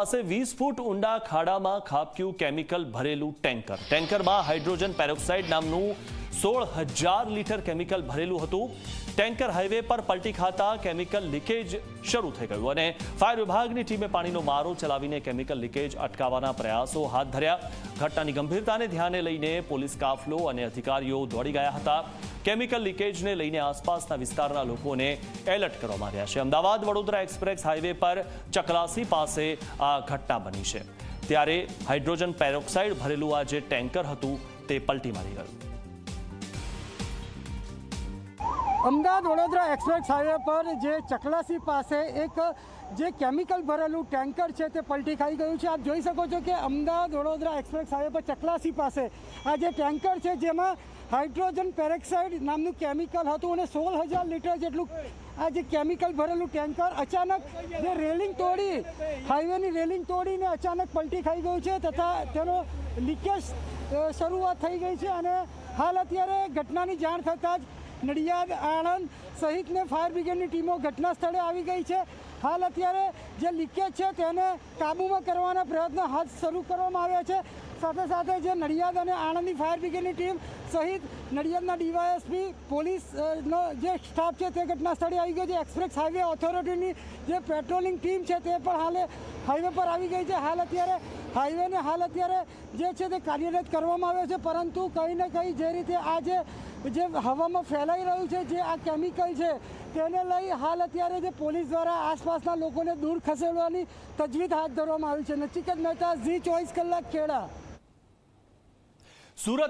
પાસે 20 ફૂટ ઊંડા ખાડામાં ખાબક્યું કેમિકલ ભરેલું ટેન્કરમાં હાઇડ્રોજન પેરોક્સાઇડ નામનું 16,000 લીટર કેમિકલ ભરેલું હતું। ટેન્કર હાઈવે પર પલટી ખાતા કેમિકલ લીકેજ શરૂ થઈ ગયું અને ફાયર વિભાગની ટીમે પાણીનો મારો ચલાવીને કેમિકલ લીકેજ અટકાવવાના પ્રયાસો હાથ ધર્યા। ઘટનાની ગંભીરતાને ધ્યાને લઈને પોલીસ કાફલો અને અધિકારીઓ દોડી ગયા હતા। કેમિકલ લીકેજને લઈને આસપાસના વિસ્તારના લોકોને એલર્ટ કરવામાં આવ્યા છે। અમદાવાદ વડોદરા એક્સપ્રેસ હાઈવે પર ચકલાસી પાસે આ ઘટના બની છે, ત્યારે હાઇડ્રોજન પેરોક્સાઇડ ભરેલું આ જે ટેન્કર હતું તે પલટી મારી ગયું। અમદાવાદ વડોદરા એક્સપ્રેસ હાઈવે પર જે ચકલાસી પાસે એક જે કેમિકલ ભરેલું ટેન્કર છે તે પલટી ખાઈ ગયું છે। આપ જોઈ શકો છો કે અમદાવાદ વડોદરા એક્સપ્રેસ હાઈવે પર ચકલાસી પાસે આ જે ટેન્કર છે જેમાં હાઇડ્રોજન પેરોક્સાઇડ નામનું કેમિકલ હતું અને 16,000 લીટર જેટલું આ જે કેમિકલ ભરેલું ટેન્કર અચાનક જે રેલિંગ તોડી હાઈવેની રેલિંગ તોડીને અચાનક પલટી ખાઈ ગયું છે તથા તેનો લીકેજ શરૂઆત થઈ ગઈ છે અને હાલ અત્યારે ઘટનાની જાણ થતાં જ નડિયાદ, આણંદ સહિતને ફાયર બ્રિગેડની ટીમો ઘટના સ્થળે આવી ગઈ છે। હાલ અત્યારે જે લીકેજ છે તેને કાબૂમાં કરવાના પ્રયત્નો હાથ શરૂ કરવામાં આવ્યા છે। સાથે સાથે જે નડિયાદ અને આણંદની ફાયર બ્રિગેડની ટીમ સહિત નડિયાદના ડીવાયએસપી પોલીસનો જે સ્ટાફ છે તે ઘટના સ્થળે આવી ગયો છે। એક્સપ્રેસ હાઈવે ઓથોરિટીની જે પેટ્રોલિંગ ટીમ છે તે પણ હાલે હાઈવે પર આવી ગઈ છે। હાલ અત્યારે જે છે તે કાર્યરત કરવામાં આવ્યો છે, પરંતુ કંઈ ને કંઈ જે રીતે આ જે હવામાં ફેલાઈ રહ્યું છે જે આ કેમિકલ છે તેને લઈ હાલ અત્યારે જે પોલીસ દ્વારા આસપાસના લોકોને દૂર ખસેડવાની તજવીજ હાથ ધરવામાં આવી છે। નચિકેત મહેતા, ઝી 24 કલાક, ખેડા। સુરત